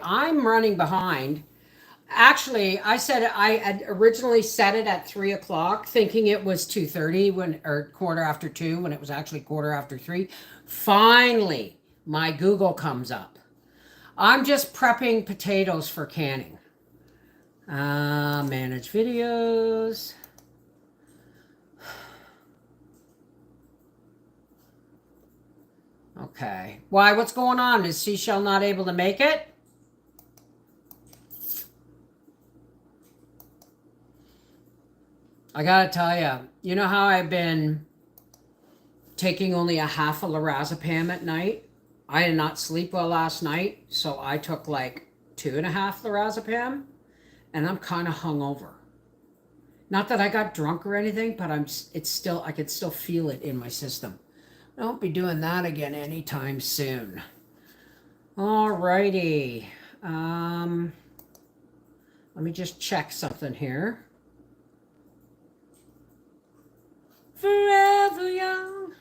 I'm running behind. Actually, I had originally set it at 3 o'clock, thinking it was 2:30 or quarter after 2, when it was actually quarter after 3. Finally, my Google comes up. I'm just prepping potatoes for canning. Manage videos. Okay. Why? What's going on? Is Seashell not able to make it? I gotta tell you, you know how I've been taking only a half a lorazepam at night? I did not sleep well last night, so I took like 2.5 lorazepam, and I'm kind of hungover. Not that I got drunk or anything, but I can still feel it in my system. I won't be doing that again anytime soon. Alrighty. Let me just check something here. Forever young.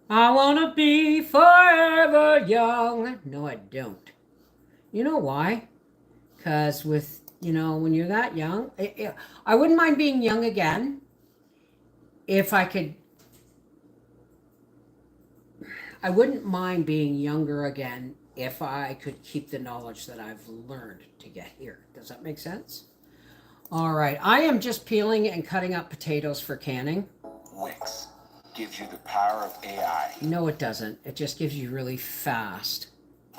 I want to be forever young. No, I don't. You know why? Because when you're that young, I wouldn't mind being young again if I could. I wouldn't mind being younger again if I could keep the knowledge that I've learned to get here. Does that make sense? All right. I am just peeling and cutting up potatoes for canning. Wix gives you the power of AI. No, it doesn't. It just gives you really fast.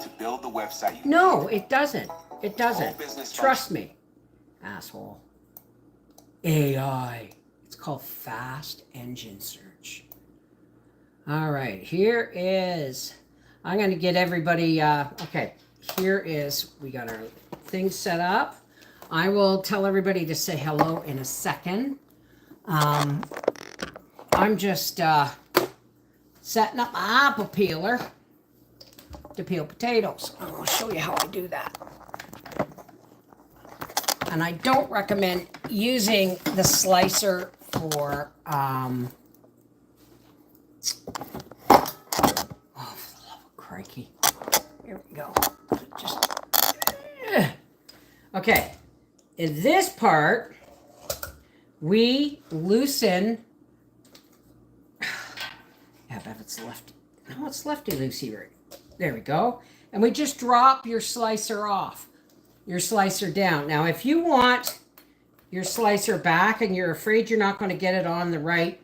To build the website you No, need. it doesn't. It doesn't. Trust me, asshole. AI. It's called fast engine search. All right, here is, I'm going to get everybody, okay, here is, we got our things set up. I will tell everybody to say hello in a second. I'm just setting up my apple peeler to peel potatoes. I'm going to show you how I do that. And I don't recommend using the slicer for, oh, for the love of crikey. Here we go. Just, okay. In this part, we loosen, yeah, but it's lefty. No, it's lefty-loosey right. There we go. And we just drop your slicer off, your slicer down. Now, if you want your slicer back and you're afraid you're not going to get it on the right,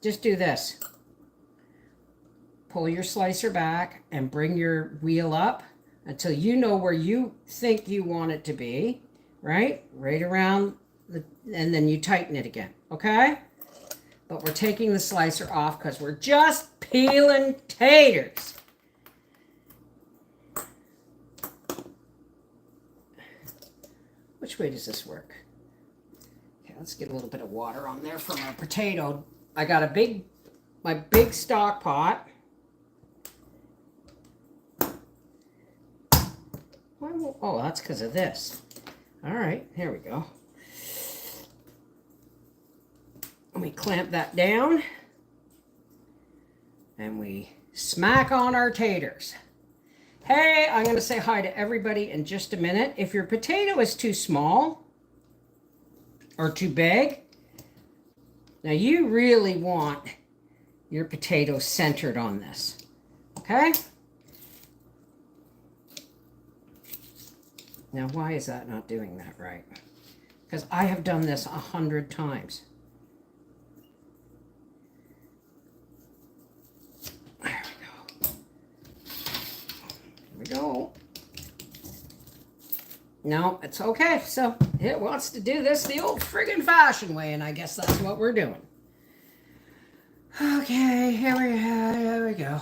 just do this. Pull your slicer back and bring your wheel up until you know where you think you want it to be, right? Right around, and then you tighten it again, okay? But we're taking the slicer off because we're just peeling taters. Which way does this work? Okay, let's get a little bit of water on there from our potato. I got my big stock pot. Oh, that's because of this. All right, here we go. And we clamp that down. And we smack on our taters. Hey, I'm going to say hi to everybody in just a minute. If your potato is too small or too big, now you really want your potato centered on this, okay? Now, why is that not doing that right? Because I have done this 100 times. There we go. No, it's okay. So it wants to do this the old friggin' fashion way, and I guess that's what we're doing. Okay, here we go.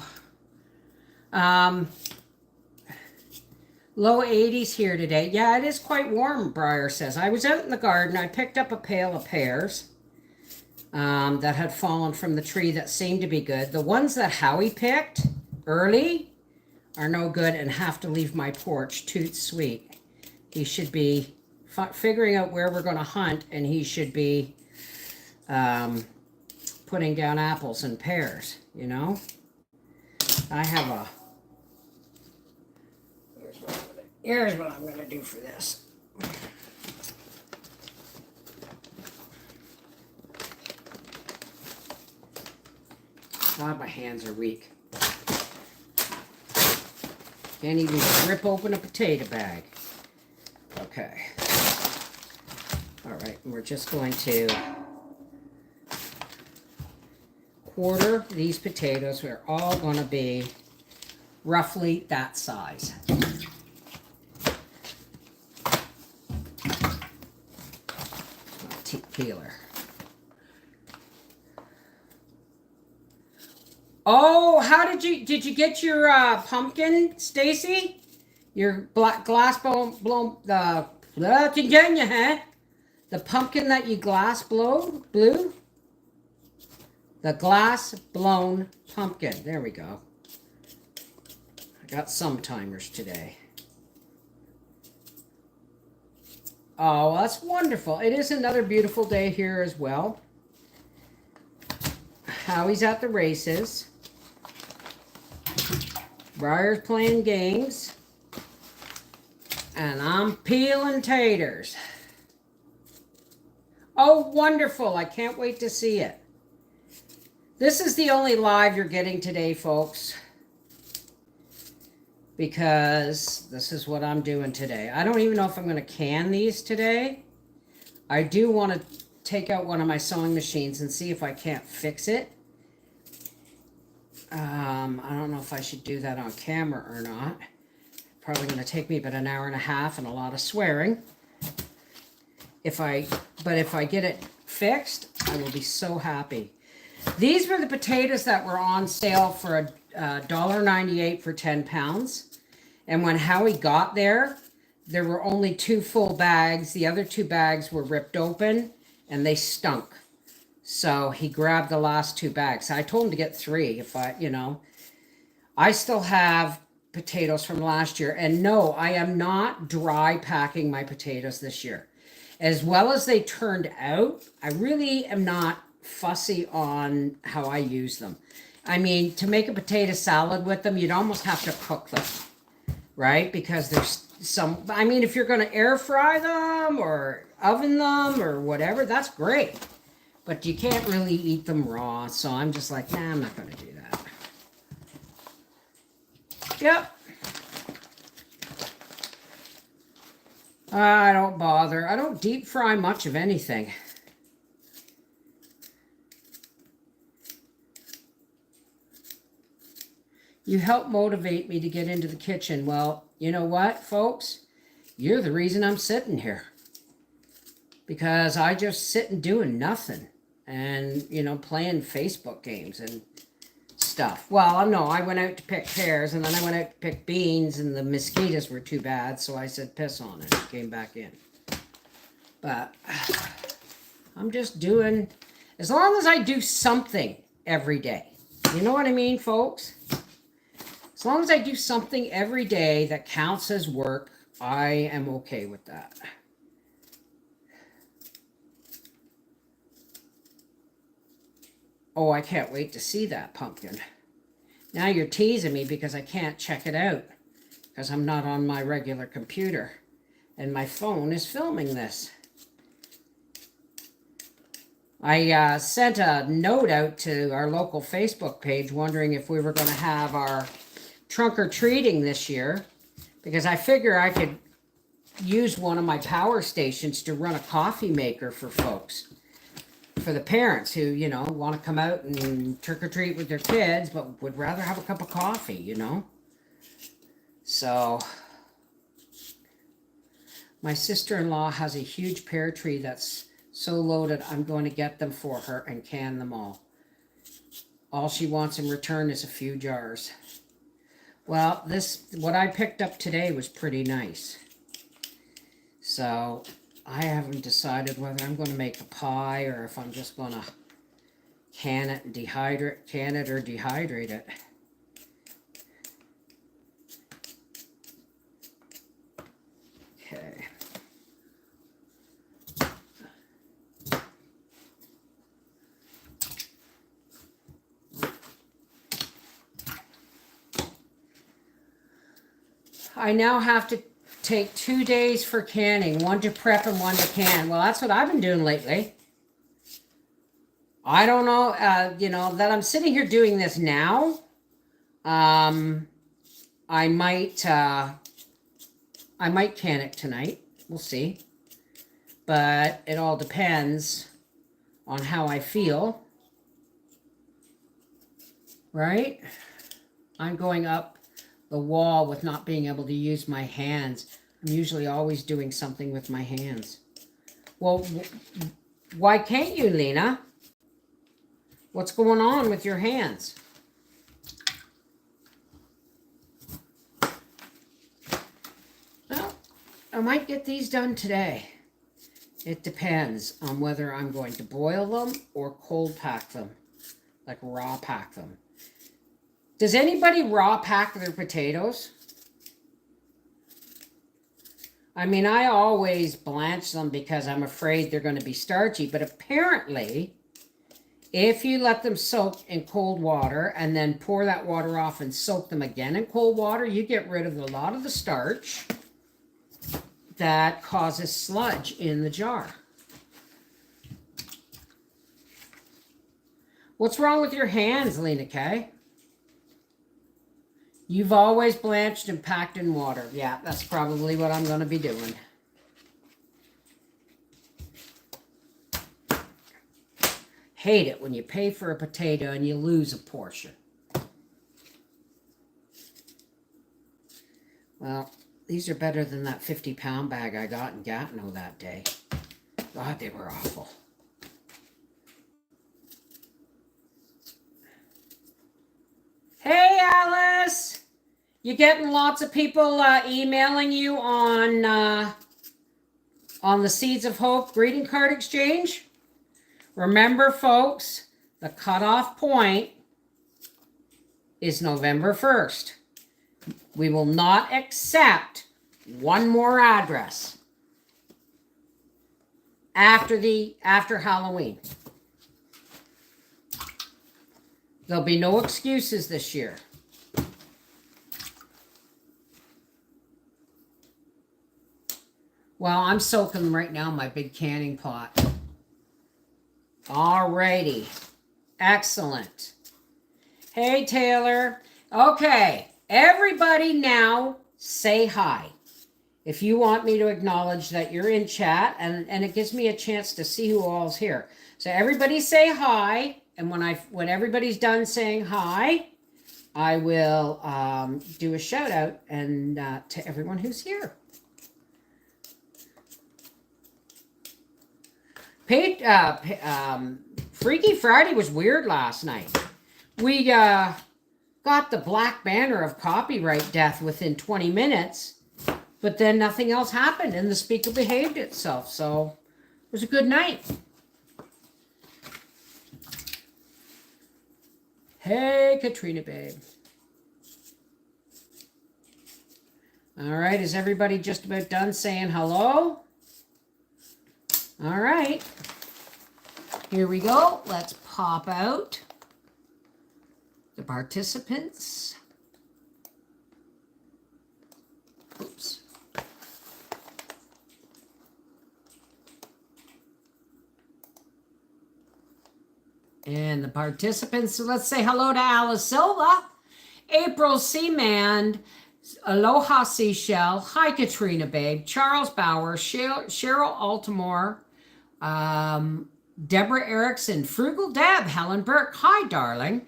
Low 80s here today. Yeah, it is quite warm, Briar says. I was out in the garden. I picked up a pail of pears that had fallen from the tree that seemed to be good. The ones that Howie picked early are no good and have to leave my porch. Toot sweet. He should be figuring out where we're going to hunt, and he should be putting down apples and pears, you know? I have Here's what I'm going to do for this. God, my hands are weak. Can't even rip open a potato bag. Okay. All right, we're just going to quarter these potatoes. They're all going to be roughly that size. Peeler. Oh, how did you get your pumpkin, Stacy? Your black glass blown the pumpkin that you glass blew? The glass blown pumpkin. There we go. I got some timers today. Oh, that's wonderful. It is another beautiful day here as well. Howie's at the races. Briar's playing games. And I'm peeling taters. Oh, wonderful. I can't wait to see it. This is the only live you're getting today, folks. Because this is what I'm doing today. I don't even know if I'm going to can these today. I do want to take out one of my sewing machines and see if I can't fix it. I don't know if I should do that on camera or not. Probably going to take me about an hour and a half and a lot of swearing. But if I get it fixed, I will be so happy. These were the potatoes that were on sale for $1.98 for 10 pounds. And when Howie got there were only 2 full bags. The other 2 bags were ripped open and they stunk. So he grabbed the last 2 bags. I told him to get 3 if I still have potatoes from last year. And no, I am not dry packing my potatoes this year. As well as they turned out, I really am not fussy on how I use them. I mean, to make a potato salad with them, you'd almost have to cook them, right? Because there's some, I mean, if you're going to air fry them or oven them or whatever, that's great. But you can't really eat them raw, so I'm just like, nah, I'm not going to do that. Yep. I don't bother. I don't deep fry much of anything. You help motivate me to get into the kitchen. Well, you know what, folks? You're the reason I'm sitting here. Because I just sit and doing nothing. And, playing Facebook games and stuff. Well, no, I went out to pick pears, and then I went out to pick beans, and the mosquitoes were too bad, so I said piss on it and came back in. But I'm just doing, as long as I do something every day. You know what I mean, folks? As long as I do something every day that counts as work, I am okay with that. Oh, I can't wait to see that pumpkin. Now you're teasing me because I can't check it out because I'm not on my regular computer and my phone is filming this. I sent a note out to our local Facebook page wondering if we were going to have our trunk or treating this year because I figure I could use one of my power stations to run a coffee maker for folks. For the parents who, want to come out and trick-or-treat with their kids, but would rather have a cup of coffee, So, my sister-in-law has a huge pear tree that's so loaded, I'm going to get them for her and can them all. All she wants in return is a few jars. Well, what I picked up today was pretty nice. So, I haven't decided whether I'm going to make a pie or if I'm just going to can it or dehydrate it. Okay. I now have to take 2 days for canning, 1 to prep and 1 to can. Well, that's what I've been doing lately. I don't know, that I'm sitting here doing this now. I might can it tonight. We'll see. But it all depends on how I feel. Right? I'm going up the wall with not being able to use my hands. I'm usually always doing something with my hands. Well, why can't you, Lena? What's going on with your hands? Well, I might get these done today. It depends on whether I'm going to boil them or cold pack them, like raw pack them. Does anybody raw pack their potatoes? I mean, I always blanch them because I'm afraid they're going to be starchy, but apparently, if you let them soak in cold water and then pour that water off and soak them again in cold water, you get rid of a lot of the starch that causes sludge in the jar. What's wrong with your hands, Lena Kay? You've always blanched and packed in water. Yeah, that's probably what I'm going to be doing. Hate it when you pay for a potato and you lose a portion. Well, these are better than that 50-pound bag I got in Gatineau that day. God, they were awful. Hey, Alice! You getting lots of people emailing you on the Seeds of Hope greeting card exchange? Remember, folks, the cutoff point is November 1st. We will not accept one more address after Halloween. There'll be no excuses this year. Well, I'm soaking them right now in my big canning pot. Alrighty. Excellent. Hey, Taylor. Okay. Everybody now say hi. If you want me to acknowledge that you're in chat, and it gives me a chance to see who all's here. So everybody say hi. And when everybody's done saying hi, I will do a shout out and to everyone who's here. Freaky Friday was weird last night. We got the black banner of copyright death within 20 minutes, but then nothing else happened and the speaker behaved itself. So it was a good night. Hey, Katrina, babe. All right, is everybody just about done saying hello? All right. Here we go. Let's pop out the participants. Oops. And the participants, so let's say hello to Alice Silva, April Seaman, Aloha Seashell, hi Katrina Babe, Charles Bauer, Cheryl Altamore, Deborah Erickson, Frugal Deb, Helen Burke, hi darling,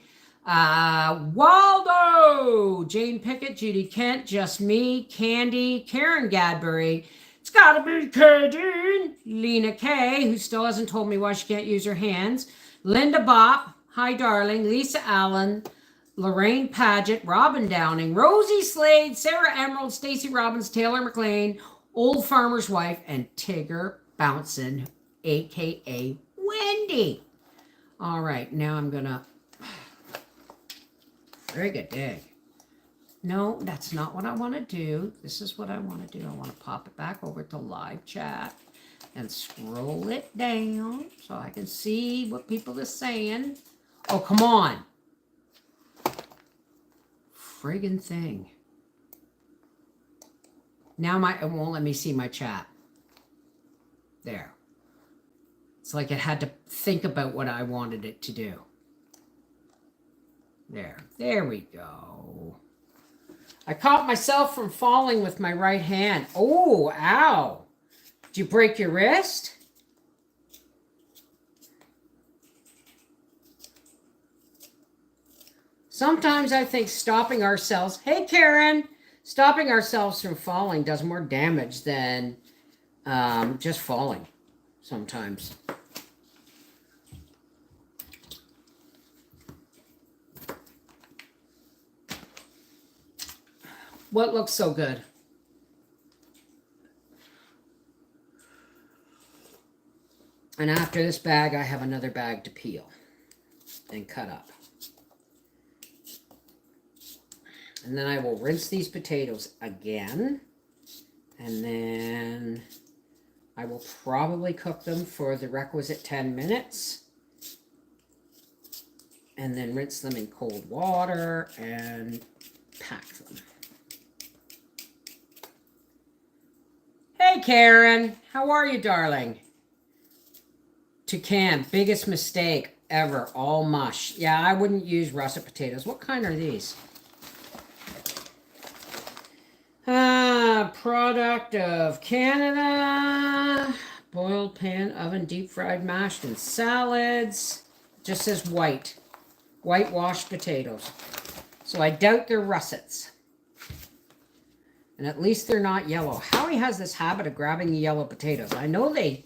Waldo, Jane Pickett, Judy Kent, Just Me, Candy, Karen Gadbury, it's gotta be Kaden, Lena Kay, who still hasn't told me why she can't use her hands, Linda Bopp, hi darling, Lisa Allen, Lorraine Paget, Robin Downing, Rosie Slade, Sarah Emerald, Stacy Robbins, Taylor McLean, Old Farmer's Wife, and Tigger Bouncin', aka Wendy. All right, now I'm gonna frig a dig. No, that's not what I want to do. This is what I want to do. I want to pop it back over to live chat and scroll it down so I can see what people are saying. Oh, come on. Friggin' thing. Now it won't let me see my chat. There. It's like it had to think about what I wanted it to do. There we go. I caught myself from falling with my right hand. Oh, ow. Did you break your wrist? Sometimes I think stopping ourselves, hey Karen, stopping ourselves from falling does more damage than just falling sometimes. What looks so good? And after this bag, I have another bag to peel and cut up. And then I will rinse these potatoes again. And then I will probably cook them for the requisite 10 minutes. And then rinse them in cold water and pack them. Hey Karen, how are you, darling? Toucan, biggest mistake ever, all mush. Yeah, I wouldn't use russet potatoes. What kind are these? Product of Canada. Boiled pan, oven, deep fried, mashed in salads. Just says white. Whitewashed potatoes. So I doubt they're russets. And at least they're not yellow. Howie has this habit of grabbing the yellow potatoes. I know they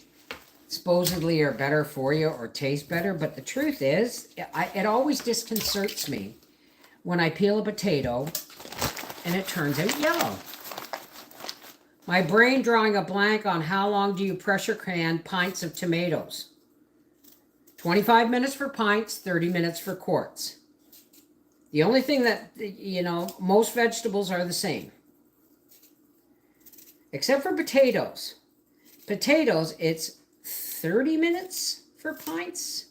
supposedly are better for you or taste better, but the truth is, it always disconcerts me when I peel a potato and it turns out yellow. My brain drawing a blank on how long do you pressure can pints of tomatoes. 25 minutes for pints, 30 minutes for quarts. The only thing that, most vegetables are the same. Except for potatoes. Potatoes, it's 30 minutes for pints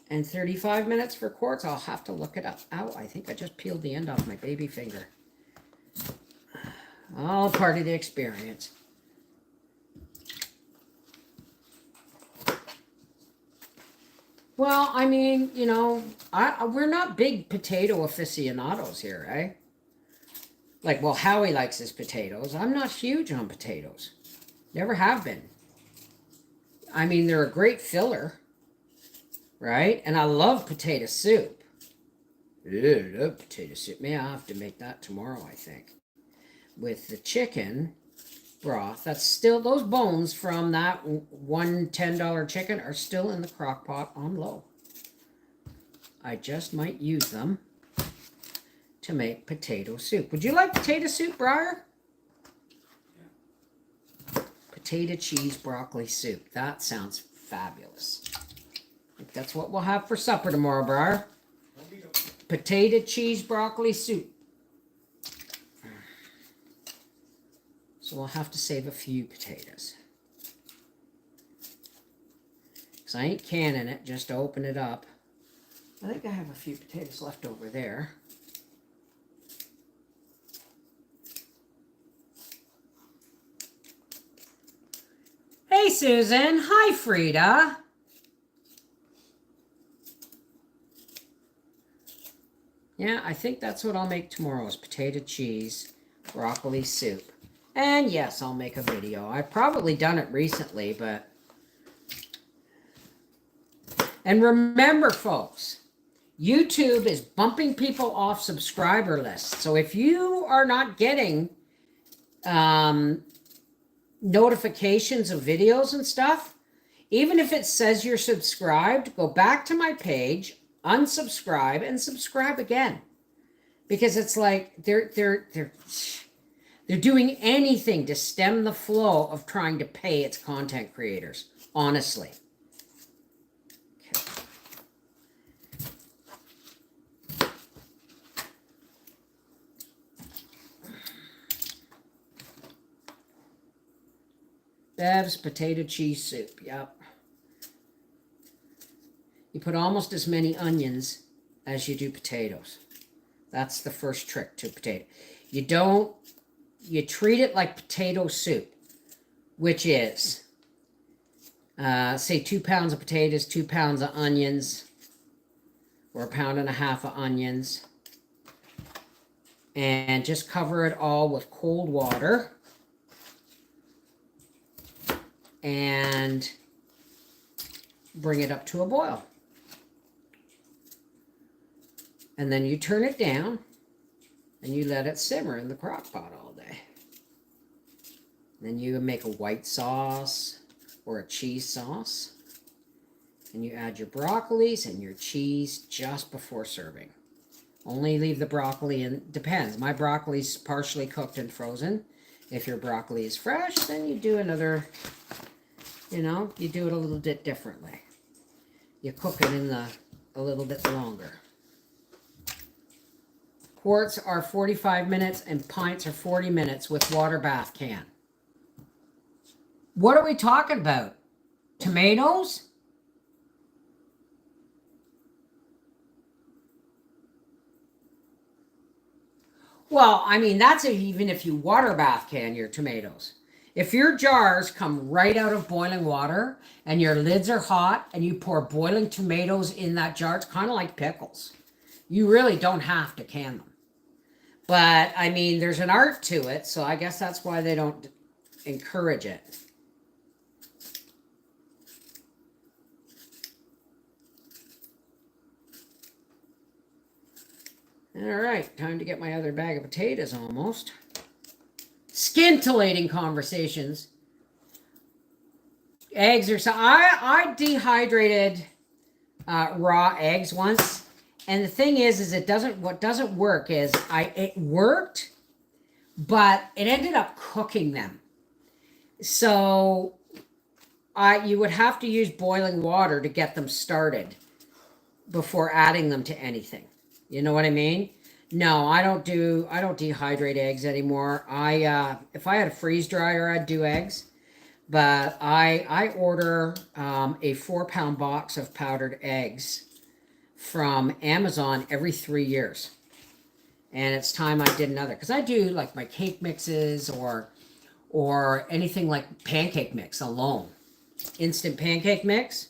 and 35 minutes for quarts. I'll have to look it up. Ow, I think I just peeled the end off my baby finger. All part of the experience. Well, I mean, we're not big potato aficionados here, eh? Like, well, Howie likes his potatoes. I'm not huge on potatoes. Never have been. I mean, they're a great filler, right? And I love potato soup. Yeah, I love potato soup. May I have to make that tomorrow, I think. With the chicken broth, that's still, those bones from that one $10 chicken are still in the crock pot on low. I just might use them to make potato soup. Would you like potato soup, Briar? Yeah. Potato cheese broccoli soup. That sounds fabulous. I think that's what we'll have for supper tomorrow, Briar. Potato cheese broccoli soup. So we'll have to save a few potatoes. Because I ain't canning it just to open it up. I think I have a few potatoes left over there. Hey, Susan. Hi, Frida. Yeah, I think that's what I'll make tomorrow is potato cheese broccoli soup. And yes, I'll make a video. I've probably done it recently, but... And remember, folks, YouTube is bumping people off subscriber lists. So if you are not getting notifications of videos and stuff, even if it says you're subscribed, go back to my page, unsubscribe, and subscribe again. Because it's like they're doing anything to stem the flow of trying to pay its content creators, honestly. Okay. Bev's potato cheese soup, yep. You put almost as many onions as you do potatoes. That's the first trick to potato. You don't you treat it like potato soup, which is, say 2 pounds of potatoes, 2 pounds of onions, or 1.5 pounds of onions. And just cover it all with cold water. And bring it up to a boil. And then you turn it down and you let it simmer in the crock pot all day. Then you make a white sauce or a cheese sauce. And you add your broccolis and your cheese just before serving. Only leave the broccoli in, depends. My broccoli's partially cooked and frozen. If your broccoli is fresh, then you do another, you know, you do it a little bit differently. You cook it in a little bit longer. Quarts are 45 minutes and pints are 40 minutes with water bath can. What are we talking about? Tomatoes? Well, I mean, that's even if you water bath can your tomatoes. If your jars come right out of boiling water and your lids are hot and you pour boiling tomatoes in that jar, it's kind of like pickles. You really don't have to can them. But, I mean, there's an art to it, so I guess that's why they don't encourage it. All right, time to get my other bag of potatoes almost. Scintillating conversations. Eggs are so... I dehydrated raw eggs once. And the thing is it doesn't... What doesn't work is... It worked, but it ended up cooking them. So... you would have to use boiling water to get them started before adding them to anything. You know what I mean? No, I don't dehydrate eggs anymore. If I had a freeze dryer, I'd do eggs. But I order a 4-pound box of powdered eggs from Amazon every 3 years. And it's time I did another. Because I do like my cake mixes or anything like pancake mix alone. Instant pancake mix,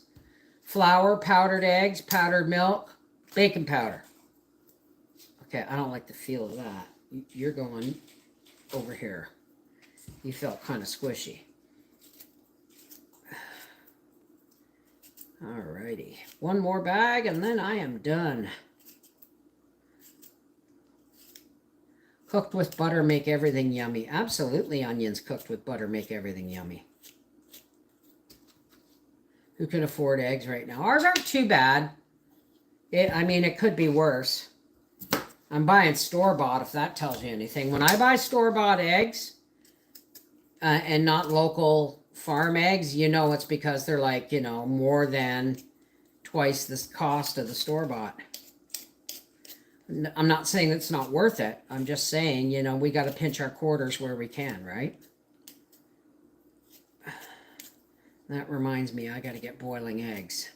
flour, powdered eggs, powdered milk, baking powder. Okay, I don't like the feel of that. You're going over here. You felt kind of squishy. Alrighty. One more bag and then I am done. Cooked with butter make everything yummy. Absolutely, onions cooked with butter make everything yummy. Who can afford eggs right now? Ours aren't too bad. I mean, it could be worse. I'm buying store-bought, if that tells you anything. When I buy store-bought eggs and not local farm eggs, you know it's because they're like, you know, more than twice the cost of the store-bought. I'm not saying it's not worth it. I'm just saying, you know, we got to pinch our quarters where we can, right? That reminds me, I got to get boiling eggs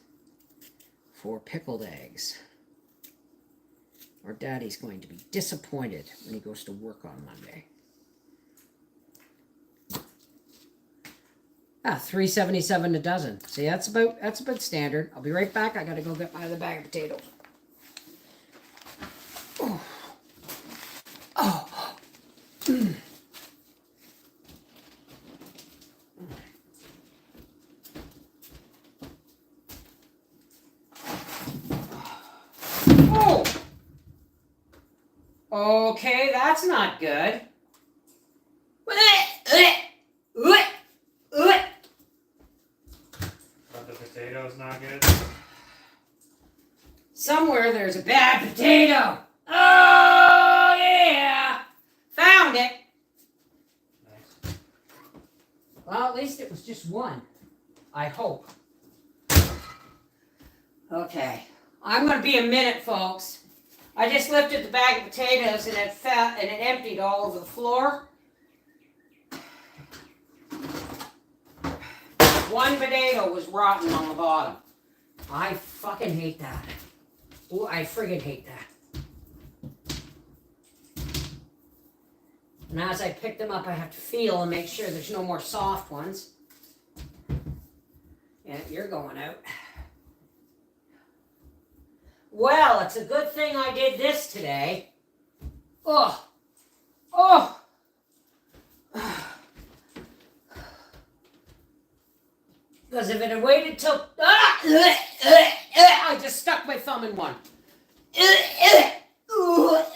for pickled eggs. Or Daddy's going to be disappointed when he goes to work on Monday. $3.77 a dozen. See, that's about standard. I'll be right back. I got to go get my other bag of potatoes. Oh. Oh. Oh. Okay, that's not good. But the potato's not good? Somewhere there's a bad potato. Oh, yeah. Found it. Nice. Well, at least it was just one. I hope. Okay. I'm going to be a minute, folks. I just lifted the bag of potatoes and it fell and it emptied all over the floor. One potato was rotten on the bottom. I fucking hate that. Ooh, I friggin' hate that. And as I pick them up, I have to feel and make sure there's no more soft ones. Yeah, you're going out. Well, it's a good thing I did this today. Oh, oh. Because if it had waited till... I just stuck my thumb in one. Oh.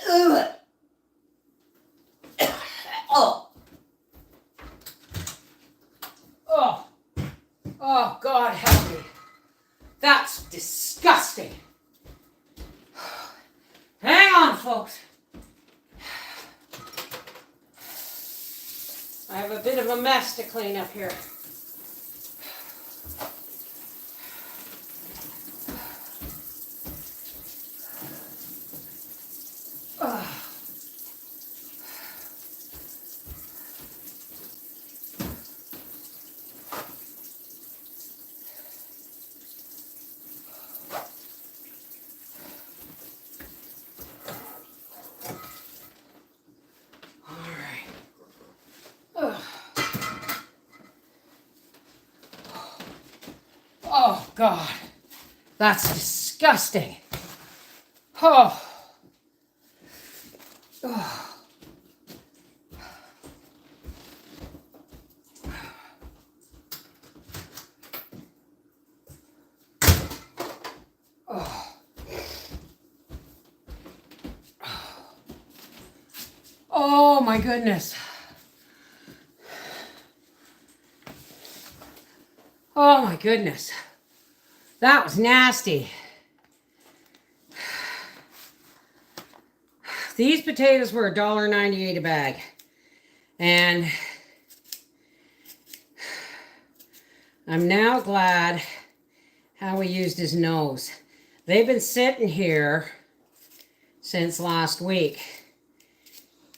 Oh. Oh, God help me. That's disgusting. Hang on, folks. I have a bit of a mess to clean up here. Oh, God. That's disgusting. Oh. Oh. Oh. Oh, my goodness. Oh, my goodness. That was nasty. These potatoes were $1.98 a bag. And I'm now glad Howie used his nose. They've been sitting here since last week.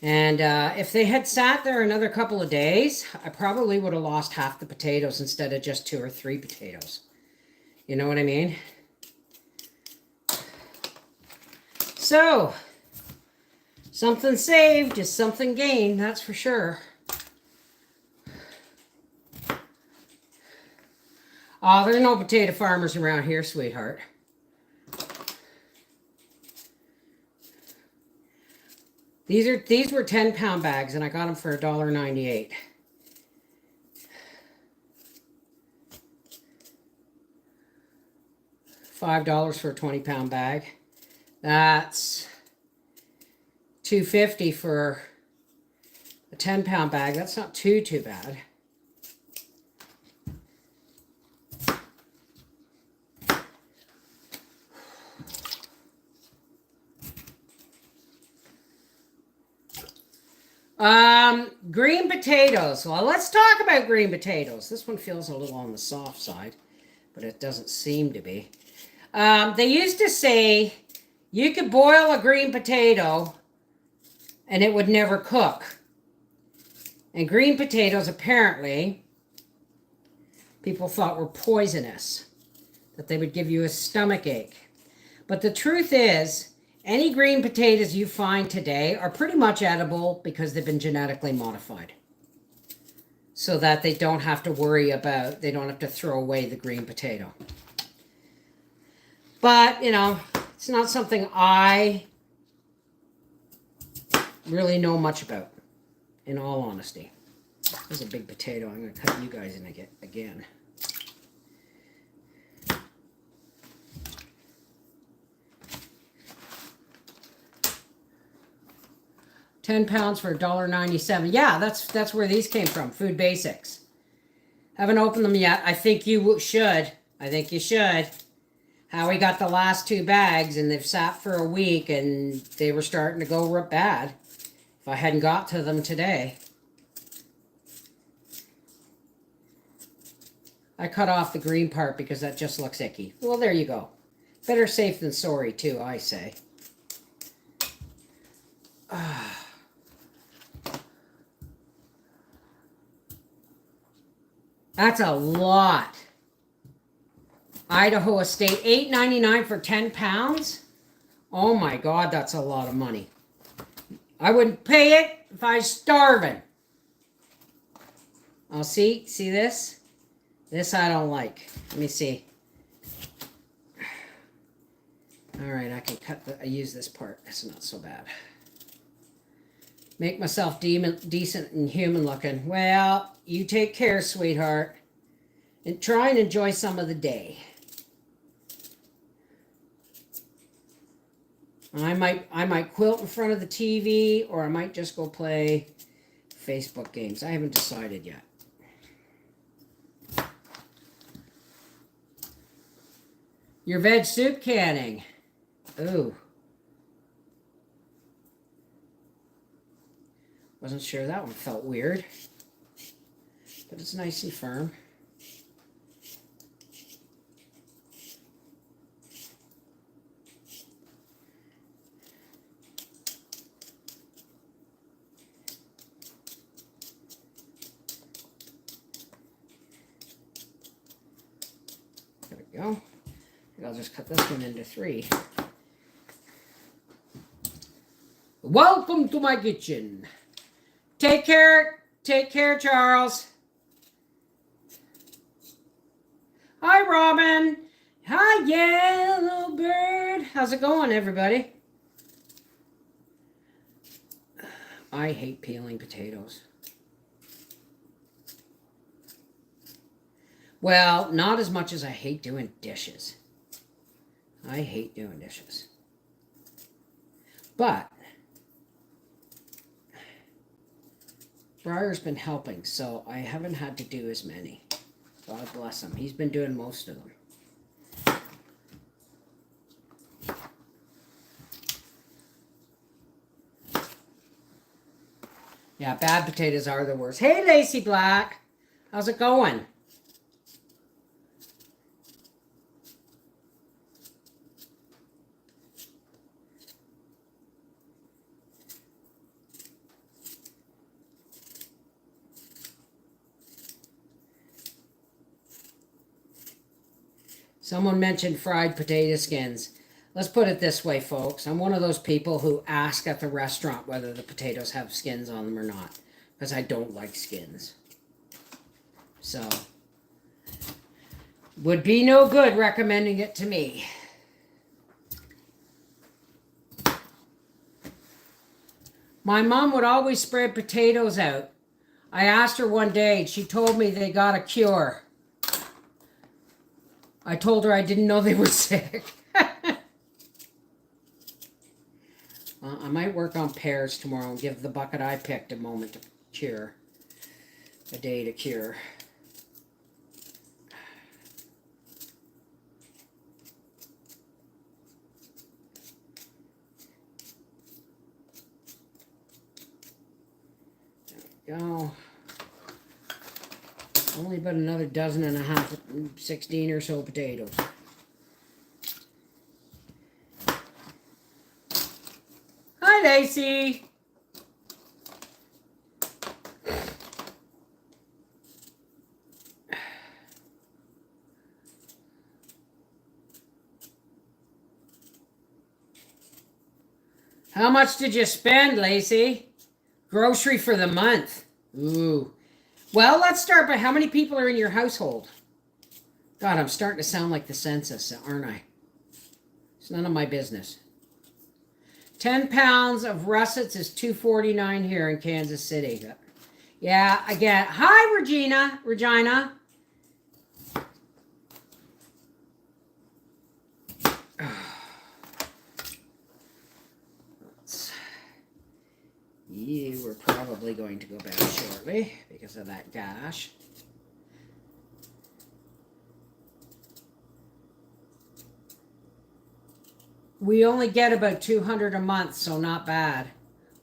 And if they had sat there another couple of days, I probably would have lost half the potatoes instead of just 2 or 3 potatoes. You know what I mean? So, something saved is something gained, that's for sure. Oh, there's no potato farmers around here, sweetheart. These were 10-pound bags, and I got them for $1.98. $5 for a 20-pound bag. That's $2.50 for a 10-pound bag. That's not too bad. Green potatoes. Well, let's talk about green potatoes. This one feels a little on the soft side, but it doesn't seem to be. They used to say you could boil a green potato and it would never cook. And green potatoes, apparently, people thought were poisonous, that they would give you a stomach ache. But the truth is, any green potatoes you find today are pretty much edible because they've been genetically modified. So that they don't have to worry about, they don't have to throw away the green potato. But, you know, it's not something I really know much about, in all honesty. There's a big potato. I'm going to cut you guys in again. £10 for $1.97. Yeah, that's where these came from. Food Basics. Haven't opened them yet. I think you should. I think you should. Howie got the last 2 bags, and they've sat for a week, and they were starting to go bad. If I hadn't got to them today. I cut off the green part because that just looks icky. Well, there you go. Better safe than sorry, too, I say. That's a lot. Idaho Estate, $8.99 for 10 pounds? Oh my God, that's a lot of money. I wouldn't pay it if I was starving. Oh, see this? This I don't like. Let me see. All right, I can I use this part. It's not so bad. Make myself decent and human looking. Well, you take care, sweetheart. And try and enjoy some of the day. I might quilt in front of the TV, or I might just go play Facebook games. I haven't decided yet. Your veg soup canning. Ooh. Wasn't sure that one felt weird. But it's nice and firm. There we go. I'll just cut this one into 3. Welcome to my kitchen. Take care, Charles. Hi, Robin. Hi, Yellow Bird. How's it going, everybody? I hate peeling potatoes. Well, not as much as I hate doing dishes. I hate doing dishes. But Briar's been helping, so I haven't had to do as many. God bless him. He's been doing most of them. Yeah, bad potatoes are the worst. Hey, Lacey Black. How's it going? Someone mentioned fried potato skins. Let's put it this way, folks. I'm one of those people who ask at the restaurant whether the potatoes have skins on them or not, because I don't like skins. So, would be no good recommending it to me. My mom would always spread potatoes out. I asked her one day, and she told me they got a cure. I told her I didn't know they were sick. I might work on pears tomorrow and give the bucket I picked a moment to cure. A day to cure. There we go. Only about another dozen and a half, 16 or so potatoes. Hi, Lacey. How much did you spend, Lacey? Grocery for the month. Ooh. Well, let's start by how many people are in your household? God, I'm starting to sound like the census, aren't I? It's none of my business. 10 pounds of russets is $2.49 here in Kansas City. Yeah, again. Hi, Regina. You were probably going to go back shortly because of that gash. We only get about 200 a month, so not bad.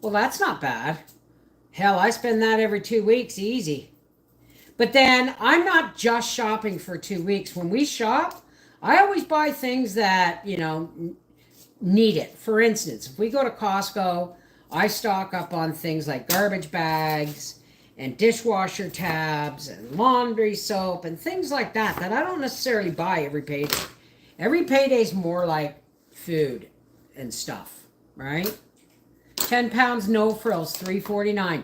Well, that's not bad. Hell, I spend that every 2 weeks, easy. But then I'm not just shopping for 2 weeks. When we shop, I always buy things that, need it. For instance, if we go to Costco, I stock up on things like garbage bags and dishwasher tabs and laundry soap and things like that I don't necessarily buy every payday. Every payday is more like food and stuff, right? 10 pounds, no frills, $3.49.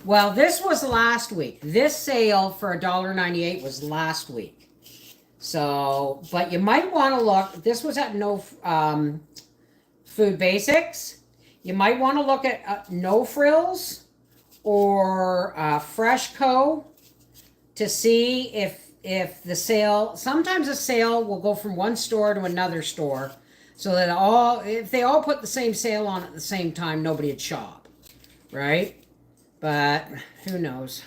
Well, this was last week. This sale for $1.98 was last week. So, but you might want to look. This was at No Food Basics. You might want to look at No Frills or Fresh Co. to see if the sale. Sometimes a sale will go from one store to another store, so that if they all put the same sale on at the same time, nobody'd shop, right? But who knows?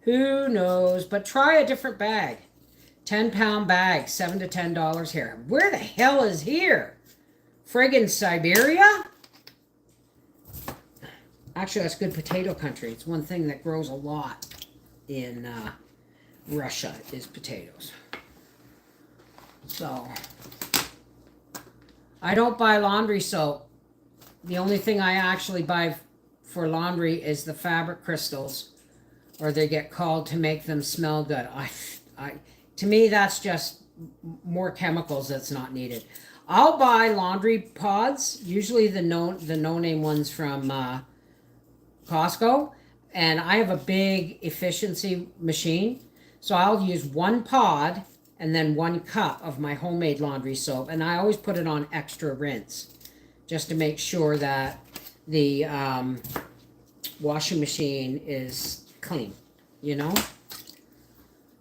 Who knows? But try a different bag. 10-pound bag, $7 to $10 here. Where the hell is here? Friggin' Siberia? Actually, that's good potato country. It's one thing that grows a lot in Russia is potatoes. So, I don't buy laundry soap. The only thing I actually buy for laundry is the fabric crystals, or they get called to make them smell good. To me, that's just more chemicals that's not needed. I'll buy laundry pods, usually the no-name ones from Costco, and I have a big efficiency machine, so I'll use one pod and then 1 cup of my homemade laundry soap, and I always put it on extra rinse, just to make sure that the washing machine is clean, you know?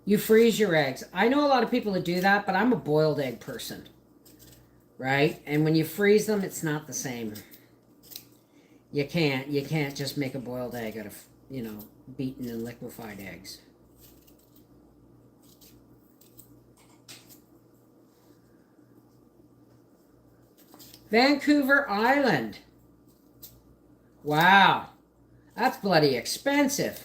You freeze your eggs. I know a lot of people that do that, but I'm a boiled egg person, right? And when you freeze them, it's not the same. You can't just make a boiled egg out of, beaten and liquefied eggs. Vancouver Island. Wow. That's bloody expensive.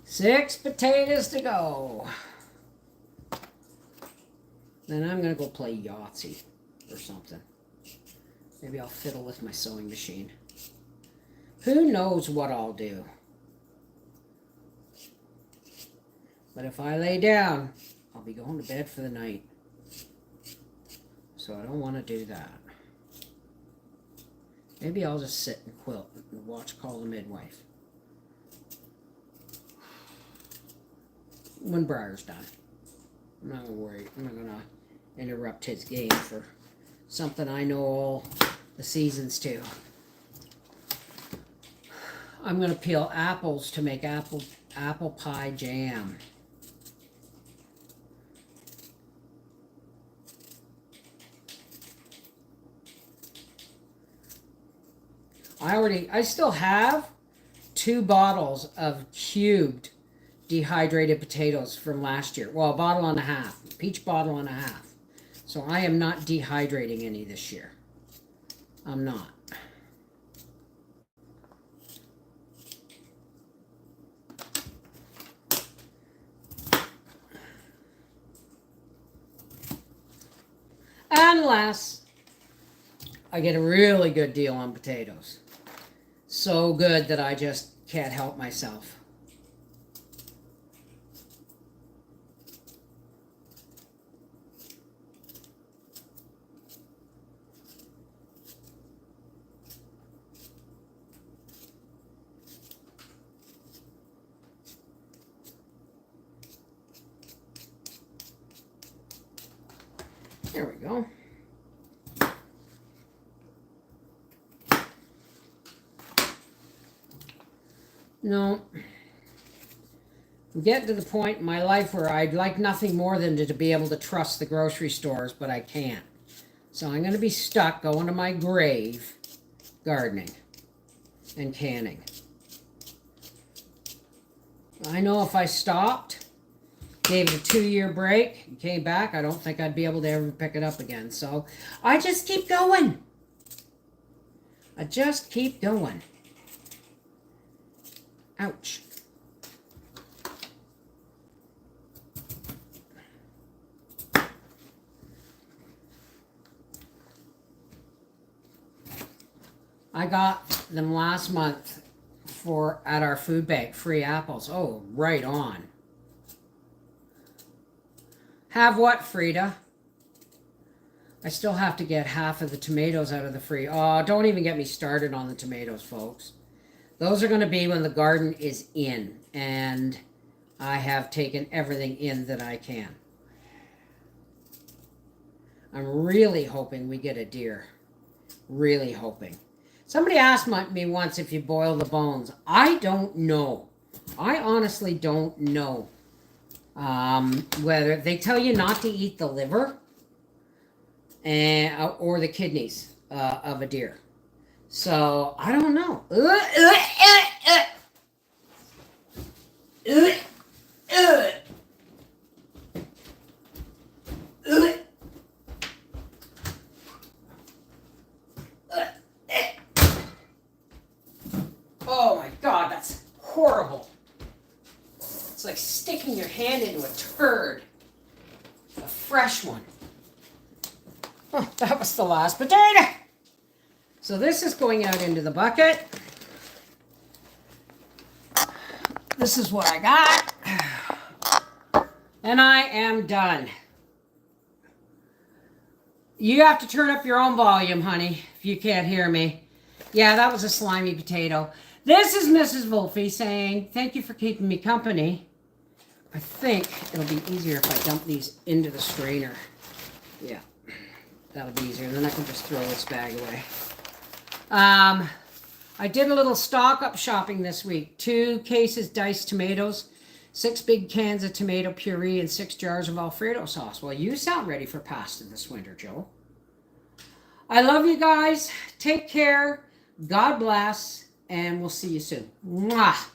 Six potatoes to go. Then I'm going to go play Yahtzee or something. Maybe I'll fiddle with my sewing machine. Who knows what I'll do? But if I lay down, I'll be going to bed for the night. So I don't want to do that. Maybe I'll just sit and quilt and watch Call the Midwife. When Briar's done. I'm not going to worry. I'm not going to interrupt his game for something I know all the seasons too. I'm going to peel apples to make apple pie jam. I still have 2 bottles of cubed dehydrated potatoes from last year. Well, a bottle and a half. Peach bottle and a half. So I am not dehydrating any this year. I'm not. Unless I get a really good deal on potatoes. So good that I just can't help myself. There we go. No. I'm getting to the point in my life where I'd like nothing more than to be able to trust the grocery stores, but I can't. So I'm going to be stuck going to my grave gardening and canning. I know if I stopped, gave it a 2-year break, and came back, I don't think I'd be able to ever pick it up again. So I just keep going. I just keep going. Ouch. I got them last month at our food bank, free apples. Oh, right on. Have what, Frida? I still have to get half of the tomatoes out of the free. Oh, don't even get me started on the tomatoes, folks. Those are going to be when the garden is in. And I have taken everything in that I can. I'm really hoping we get a deer. Really hoping. Somebody asked me once if you boil the bones. I don't know. I honestly don't know. Whether they tell you not to eat the liver or the kidneys of a deer. So I don't know. Oh my God, that's horrible. It's like sticking your hand into a turd. A fresh one. Oh, that was the last potato. So this is going out into the bucket. This is what I got. And I am done. You have to turn up your own volume, honey, if you can't hear me. Yeah, that was a slimy potato. This is Mrs. Wolfie saying, thank you for keeping me company. I think it'll be easier if I dump these into the strainer. Yeah, that'll be easier. And then I can just throw this bag away. I did a little stock up shopping this week. 2 cases diced tomatoes, 6 big cans of tomato puree, and 6 jars of Alfredo sauce. Well, you sound ready for pasta this winter, Joe. I love you guys. Take care. God bless. And we'll see you soon. Mwah.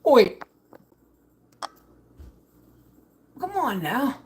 Oi. Come on now.